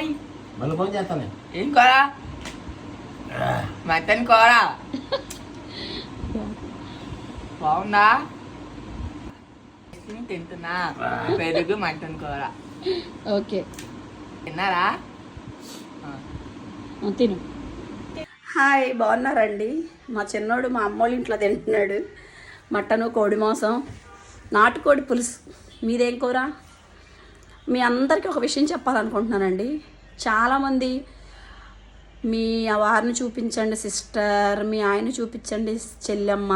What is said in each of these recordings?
Hi. మళ్ళీ phone చేస్తాను. ఏం కూర? మటన్ కూర. బాగుందా? తింటున్నా పెరుగు మటన్ కూర. ఓకే తిన్నారా? తిను. హాయ్, బాగున్నారండి? మా చిన్నోడు మా అమ్మోళ్ళ ఇంట్లో తింటున్నాడు మటను, కోడి మాంసం, నాటుకోడి పులుసు. మీదేం కూర? మీ అందరికీ ఒక విషయం చెప్పాలనుకుంటున్నానండి. చాలామంది మీ వారిని చూపించండి సిస్టర్, మీ ఆయన చూపించండి చెల్లెమ్మ,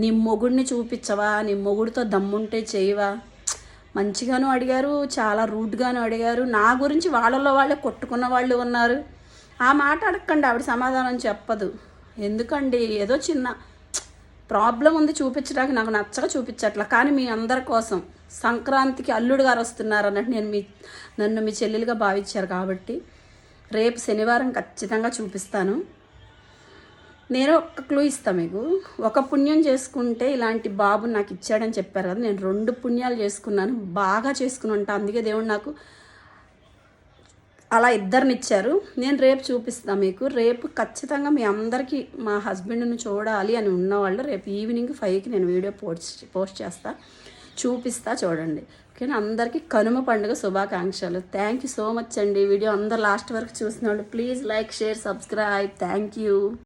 నీ మొగుడిని చూపించవా, నీ మొగుడితో దమ్ముంటే చేయవా, మంచిగాను అడిగారు, చాలా రూడ్గాను అడిగారు. నా గురించి వాళ్ళలో వాళ్ళే కొట్టుకున్న వాళ్ళు ఉన్నారు. ఆ మాట అడగండి, ఆవిడ సమాధానం చెప్పదు. ఎందుకండి? ఏదో చిన్న ప్రాబ్లం ఉంది చూపించడానికి, నాకు నచ్చక చూపించట్లా. కానీ మీ అందరి కోసం సంక్రాంతికి అల్లుడు గారు వస్తున్నారు అన్నట్టు నన్ను మీ చెల్లెలుగా భావించారు కాబట్టి రేపు శనివారం ఖచ్చితంగా చూపిస్తాను. నేను ఒక క్లూ ఇస్తాను మీకు. ఒక పుణ్యం చేసుకుంటే ఇలాంటి బాబు నాకు ఇచ్చాడని చెప్పారు కదా, నేను 2 పుణ్యాలు చేసుకున్నాను, బాగా చేసుకుని ఉంటాను. అందుకే దేవుడు నాకు అలా ఇద్దరిని ఇచ్చారు. నేను రేపు చూపిస్తాను మీకు. రేపు ఖచ్చితంగా మీ అందరికీ మా హస్బెండ్ని చూడాలి అని ఉన్నవాళ్ళు రేపు ఈవినింగ్ 5కి నేను వీడియో పోస్ట్ చేస్తా, చూపిస్తా, చూడండి. ఓకేనా? అందరికీ కనుమ పండుగ శుభాకాంక్షలు. థ్యాంక్ యూ సో మచ్ అండి. వీడియో అందరు లాస్ట్ వరకు చూసిన వాళ్ళు please like, share, subscribe. Thank you.